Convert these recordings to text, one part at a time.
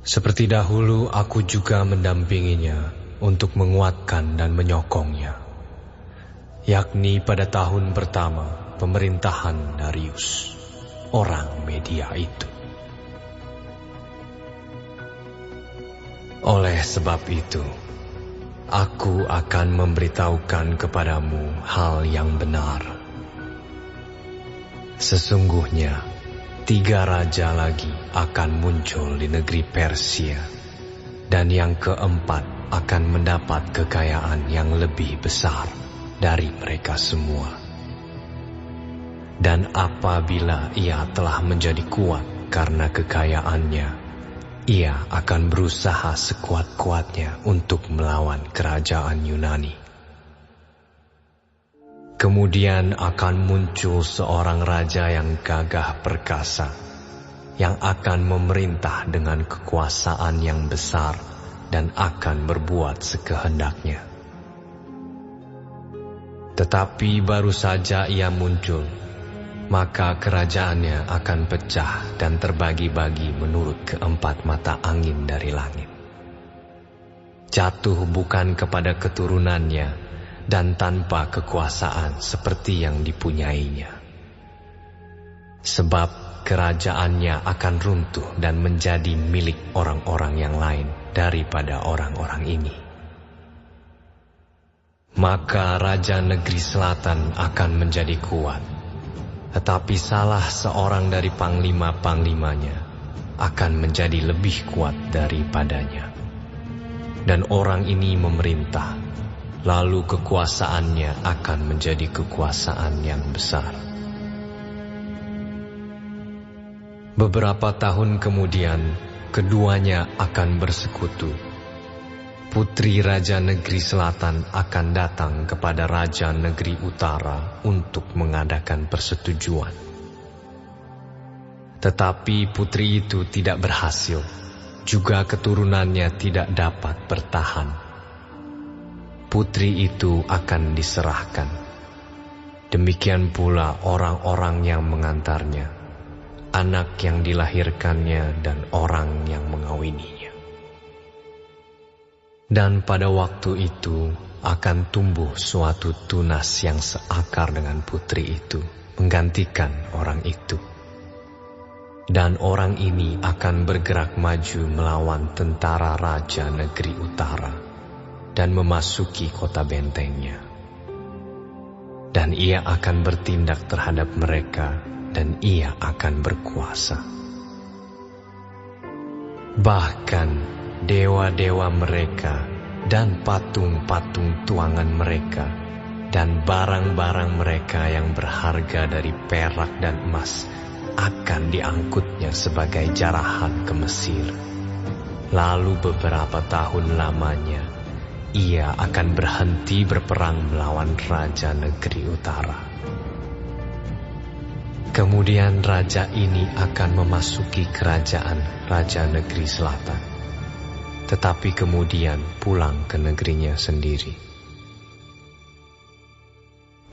Seperti dahulu aku juga mendampinginya untuk menguatkan dan menyokongnya, yakni pada tahun pertama pemerintahan Darius, orang Media itu. Oleh sebab itu, aku akan memberitahukan kepadamu hal yang benar. Sesungguhnya, 3 raja lagi akan muncul di negeri Persia, dan yang keempat akan mendapat kekayaan yang lebih besar dari mereka semua. Dan apabila ia telah menjadi kuat karena kekayaannya, ia akan berusaha sekuat-kuatnya untuk melawan kerajaan Yunani. Kemudian akan muncul seorang raja yang gagah perkasa, yang akan memerintah dengan kekuasaan yang besar dan akan berbuat sekehendaknya. Tetapi baru saja ia muncul, maka kerajaannya akan pecah dan terbagi-bagi menurut keempat mata angin dari langit. Jatuh bukan kepada keturunannya, dan tanpa kekuasaan seperti yang dipunyainya. Sebab kerajaannya akan runtuh dan menjadi milik orang-orang yang lain daripada orang-orang ini. Maka Raja Negeri Selatan akan menjadi kuat, tetapi salah seorang dari panglima-panglimanya akan menjadi lebih kuat daripadanya. Dan orang ini memerintah, lalu kekuasaannya akan menjadi kekuasaan yang besar. Beberapa tahun kemudian, keduanya akan bersekutu. Putri Raja Negeri Selatan akan datang kepada Raja Negeri Utara untuk mengadakan persetujuan. Tetapi putri itu tidak berhasil, juga keturunannya tidak dapat bertahan. Putri itu akan diserahkan. Demikian pula orang-orang yang mengantarnya, anak yang dilahirkannya dan orang yang mengawininya. Dan pada waktu itu akan tumbuh suatu tunas yang seakar dengan putri itu, menggantikan orang itu. Dan orang ini akan bergerak maju melawan tentara Raja Negeri Utara dan memasuki kota bentengnya. Dan ia akan bertindak terhadap mereka, dan ia akan berkuasa. Bahkan dewa-dewa mereka dan patung-patung tuangan mereka dan barang-barang mereka yang berharga dari perak dan emas akan diangkutnya sebagai jarahan ke Mesir. Lalu beberapa tahun lamanya ia akan berhenti berperang melawan Raja Negeri Utara. Kemudian raja ini akan memasuki kerajaan Raja Negeri Selatan, tetapi kemudian pulang ke negerinya sendiri.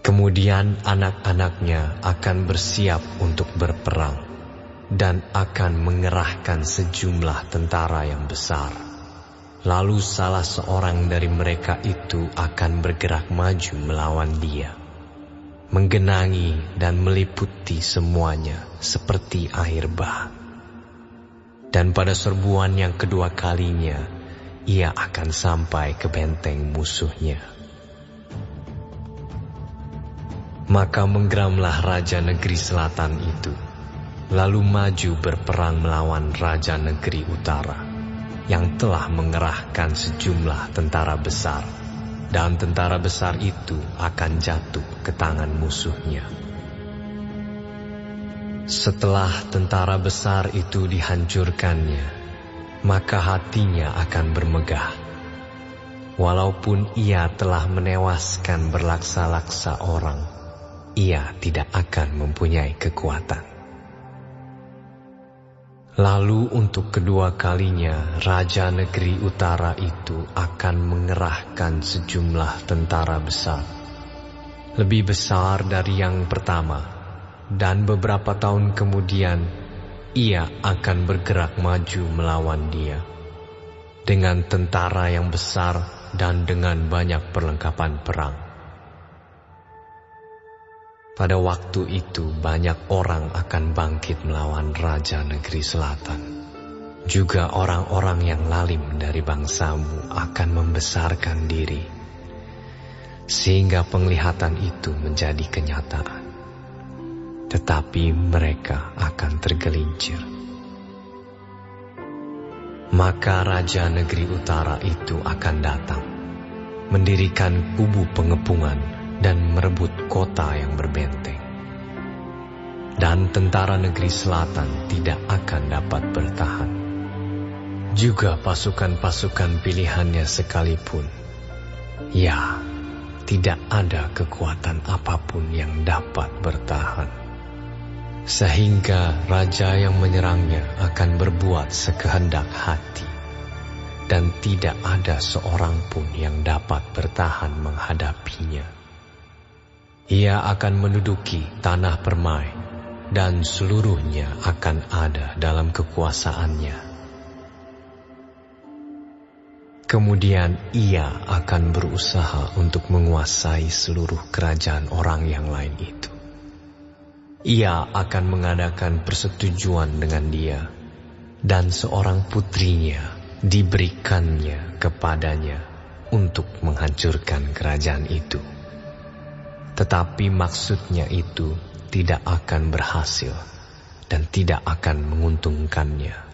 Kemudian anak-anaknya akan bersiap untuk berperang dan akan mengerahkan sejumlah tentara yang besar. Lalu salah seorang dari mereka itu akan bergerak maju melawan dia, menggenangi dan meliputi semuanya seperti air bah. Dan pada serbuan yang kedua kalinya, ia akan sampai ke benteng musuhnya. Maka menggeramlah Raja Negeri Selatan itu, lalu maju berperang melawan Raja Negeri Utara, yang telah mengerahkan sejumlah tentara besar, dan tentara besar itu akan jatuh ke tangan musuhnya. Setelah tentara besar itu dihancurkannya, maka hatinya akan bermegah. Walaupun ia telah menewaskan berlaksa-laksa orang, ia tidak akan mempunyai kekuatan. Lalu untuk kedua kalinya Raja Negeri Utara itu akan mengerahkan sejumlah tentara besar, lebih besar dari yang pertama, dan beberapa tahun kemudian ia akan bergerak maju melawan dia dengan tentara yang besar dan dengan banyak perlengkapan perang. Pada waktu itu banyak orang akan bangkit melawan raja negeri selatan. Juga orang-orang yang lalim dari bangsamu akan membesarkan diri, sehingga penglihatan itu menjadi kenyataan. Tetapi mereka akan tergelincir. Maka raja negeri utara itu akan datang, mendirikan kubu pengepungan dan merebut kota yang berbenteng. Dan tentara negeri selatan tidak akan dapat bertahan. Juga pasukan-pasukan pilihannya sekalipun, ya, tidak ada kekuatan apapun yang dapat bertahan. Sehingga raja yang menyerangnya akan berbuat sekehendak hati, dan tidak ada seorang pun yang dapat bertahan menghadapinya. Ia akan menduduki tanah permai, dan seluruhnya akan ada dalam kekuasaannya. Kemudian ia akan berusaha untuk menguasai seluruh kerajaan orang yang lain itu. Ia akan mengadakan persetujuan dengan dia, dan seorang putrinya diberikannya kepadanya untuk menghancurkan kerajaan itu. Tetapi maksudnya itu tidak akan berhasil dan tidak akan menguntungkannya.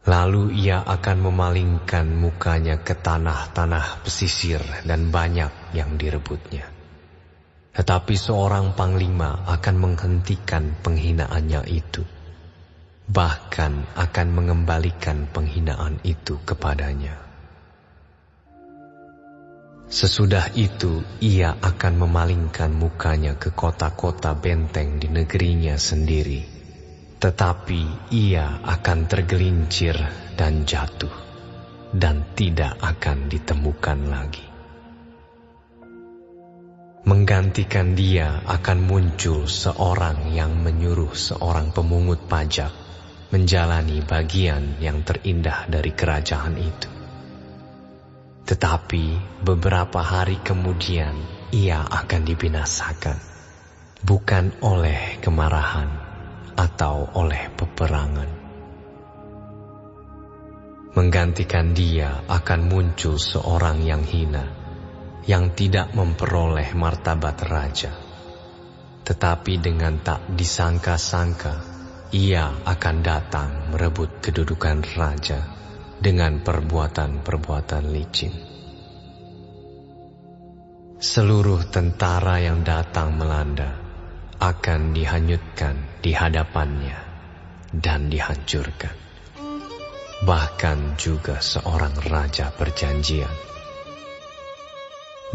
Lalu ia akan memalingkan mukanya ke tanah-tanah pesisir dan banyak yang direbutnya. Tetapi seorang panglima akan menghentikan penghinaannya itu, bahkan akan mengembalikan penghinaan itu kepadanya. Sesudah itu ia akan memalingkan mukanya ke kota-kota benteng di negerinya sendiri, tetapi ia akan tergelincir dan jatuh, dan tidak akan ditemukan lagi. Menggantikan dia akan muncul seorang yang menyuruh seorang pemungut pajak menjalani bagian yang terindah dari kerajaan itu. Tetapi beberapa hari kemudian ia akan dibinasakan, bukan oleh kemarahan atau oleh peperangan. Menggantikan dia akan muncul seorang yang hina, yang tidak memperoleh martabat raja. Tetapi dengan tak disangka-sangka, ia akan datang merebut kedudukan raja dengan perbuatan-perbuatan licin. Seluruh tentara yang datang melanda akan dihanyutkan di hadapannya dan dihancurkan. Bahkan juga seorang raja perjanjian.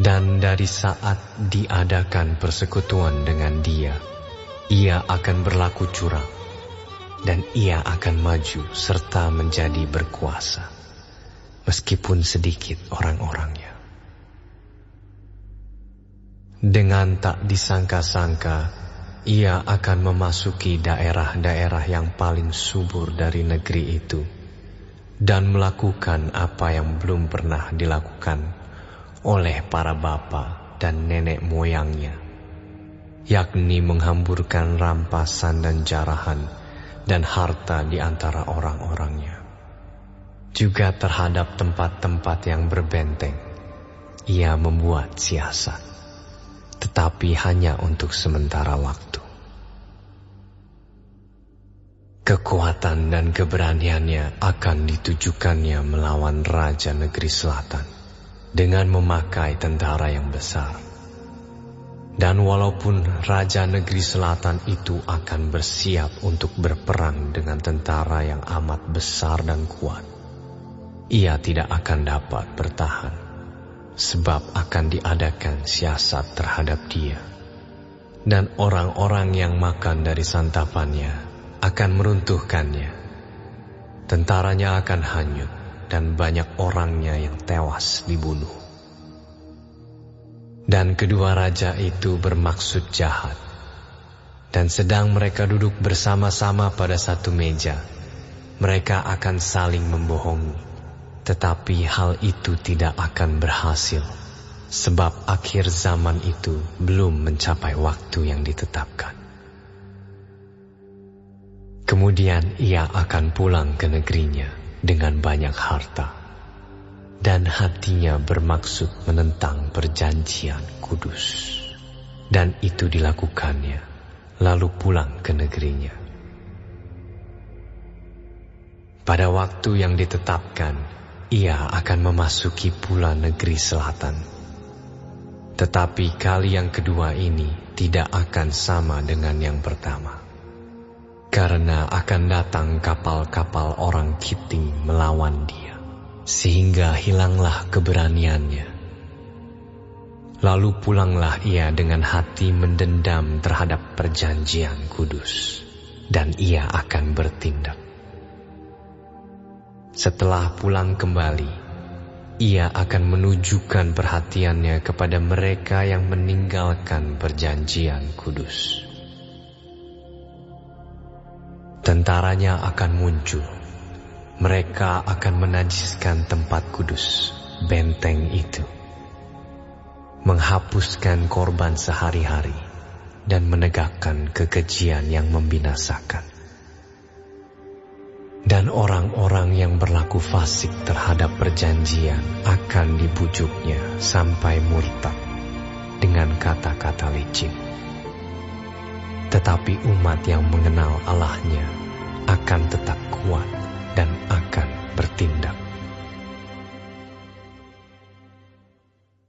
Dan dari saat diadakan persekutuan dengan dia, ia akan berlaku curang. Dan ia akan maju serta menjadi berkuasa, meskipun sedikit orang-orangnya. Dengan tak disangka-sangka, ia akan memasuki daerah-daerah yang paling subur dari negeri itu, dan melakukan apa yang belum pernah dilakukan oleh para bapa dan nenek moyangnya, yakni menghamburkan rampasan dan jarahan dan harta di antara orang-orangnya. Juga terhadap tempat-tempat yang berbenteng, ia membuat siasat, tetapi hanya untuk sementara waktu. Kekuatan dan keberaniannya akan ditujukannya melawan raja negeri selatan dengan memakai tentara yang besar. Dan walaupun raja negeri selatan itu akan bersiap untuk berperang dengan tentara yang amat besar dan kuat, ia tidak akan dapat bertahan, sebab akan diadakan siasat terhadap dia. Dan orang-orang yang makan dari santapannya akan meruntuhkannya. Tentaranya akan hanyut dan banyak orangnya yang tewas dibunuh. Dan kedua raja itu bermaksud jahat, Dan sedang mereka duduk bersama-sama pada satu meja, mereka akan saling membohongi. Tetapi hal itu tidak akan berhasil, sebab akhir zaman itu belum mencapai waktu yang ditetapkan. Kemudian ia akan pulang ke negerinya dengan banyak harta, dan hatinya bermaksud menentang perjanjian kudus. Dan itu dilakukannya, lalu pulang ke negerinya. Pada waktu yang ditetapkan, ia akan memasuki pula negeri selatan. Tetapi kali yang kedua ini tidak akan sama dengan yang pertama, karena akan datang kapal-kapal orang Kitim melawan dia, sehingga hilanglah keberaniannya. Lalu pulanglah ia dengan hati mendendam terhadap perjanjian kudus, dan ia akan bertindak. Setelah pulang kembali, ia akan menunjukkan perhatiannya kepada mereka yang meninggalkan perjanjian kudus. Tentaranya akan muncul, mereka akan menajiskan tempat kudus, benteng itu, menghapuskan korban sehari-hari, dan menegakkan kekejian yang membinasakan. Dan orang-orang yang berlaku fasik terhadap perjanjian akan dibujuknya sampai murtad dengan kata-kata licin. Tetapi umat yang mengenal Allahnya akan tetap kuat dan akan bertindak.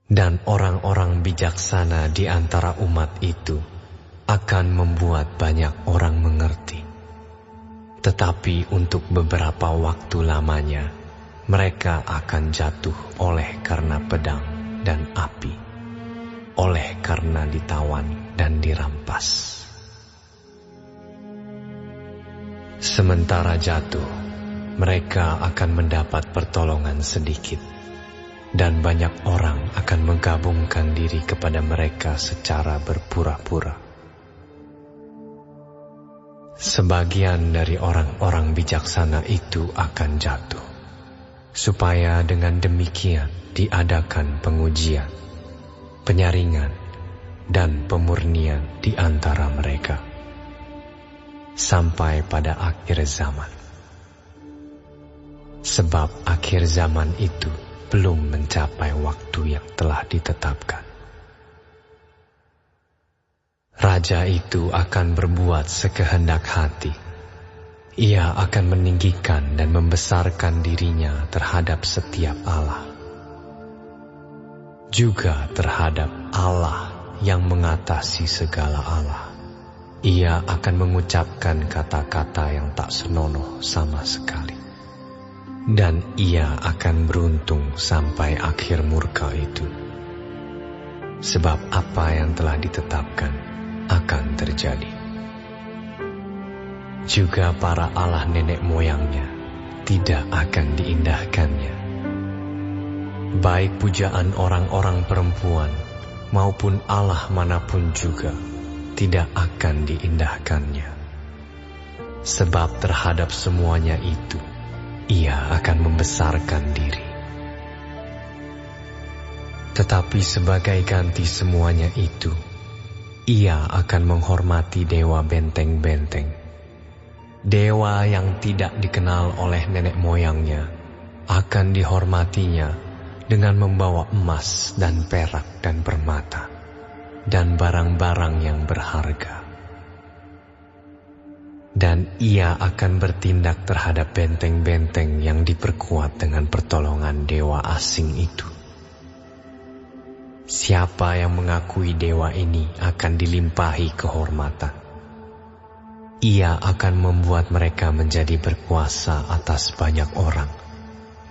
Dan orang-orang bijaksana di antara umat itu akan membuat banyak orang mengerti. Tetapi untuk beberapa waktu lamanya, mereka akan jatuh oleh karena pedang dan api, oleh karena ditawan dan dirampas. Sementara jatuh, mereka akan mendapat pertolongan sedikit, dan banyak orang akan menggabungkan diri kepada mereka secara berpura-pura. Sebagian dari orang-orang bijaksana itu akan jatuh, supaya dengan demikian diadakan pengujian, penyaringan, dan pemurnian di antara mereka, sampai pada akhir zaman. Sebab akhir zaman itu belum mencapai waktu yang telah ditetapkan. Raja itu akan berbuat sekehendak hati. Ia akan meninggikan dan membesarkan dirinya terhadap setiap Allah, juga terhadap Allah yang mengatasi segala Allah. Ia akan mengucapkan kata-kata yang tak senonoh sama sekali, dan ia akan beruntung sampai akhir murka itu. Sebab apa yang telah ditetapkan akan terjadi. Juga para Allah nenek moyangnya tidak akan diindahkannya. Baik pujaan orang-orang perempuan maupun Allah manapun juga tidak akan diindahkannya. Sebab terhadap semuanya itu, ia akan membesarkan diri. Tetapi sebagai ganti semuanya itu, ia akan menghormati dewa benteng-benteng. Dewa yang tidak dikenal oleh nenek moyangnya akan dihormatinya dengan membawa emas dan perak dan permata dan barang-barang yang berharga. Dan ia akan bertindak terhadap benteng-benteng yang diperkuat dengan pertolongan dewa asing itu. Siapa yang mengakui dewa ini akan dilimpahi kehormatan. Ia akan membuat mereka menjadi berkuasa atas banyak orang,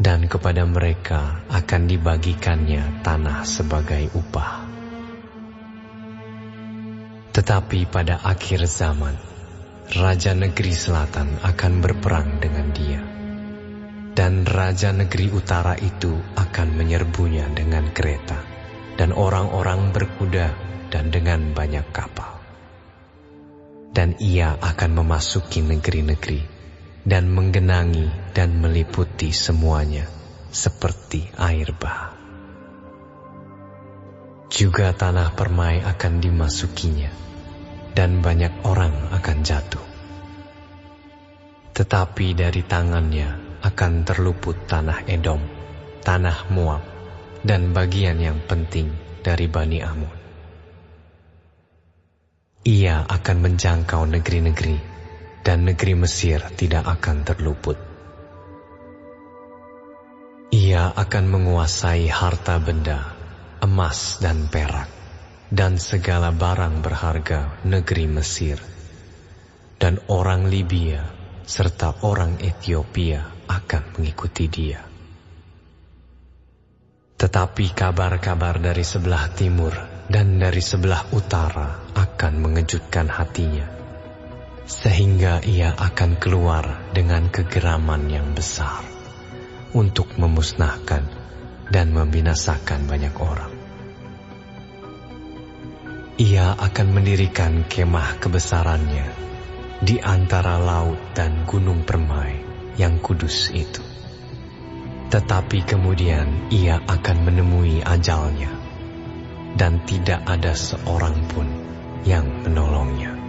dan kepada mereka akan dibagikannya tanah sebagai upah. Tetapi pada akhir zaman, Raja Negeri Selatan akan berperang dengan dia, dan Raja Negeri Utara itu akan menyerbunya dengan kereta dan orang-orang berkuda dan dengan banyak kapal. dan ia akan memasuki negeri-negeri dan menggenangi dan meliputi semuanya seperti air bah. Juga tanah permai akan dimasukinya, dan banyak orang akan jatuh. Tetapi dari tangannya akan terluput tanah Edom, tanah Moab, dan bagian yang penting dari Bani Amun. Ia akan menjangkau negeri-negeri, dan negeri Mesir tidak akan terluput. Ia akan menguasai harta benda, emas dan perak, dan segala barang berharga negeri Mesir. Dan orang Libya serta orang Ethiopia akan mengikuti dia. Tetapi kabar-kabar dari sebelah timur dan dari sebelah utara akan mengejutkan hatinya, sehingga ia akan keluar dengan kegeraman yang besar untuk memusnahkan dan membinasakan banyak orang. Ia akan mendirikan kemah kebesarannya di antara laut dan gunung permai yang kudus itu. Tetapi kemudian ia akan menemui ajalnya, dan tidak ada seorang pun yang menolongnya.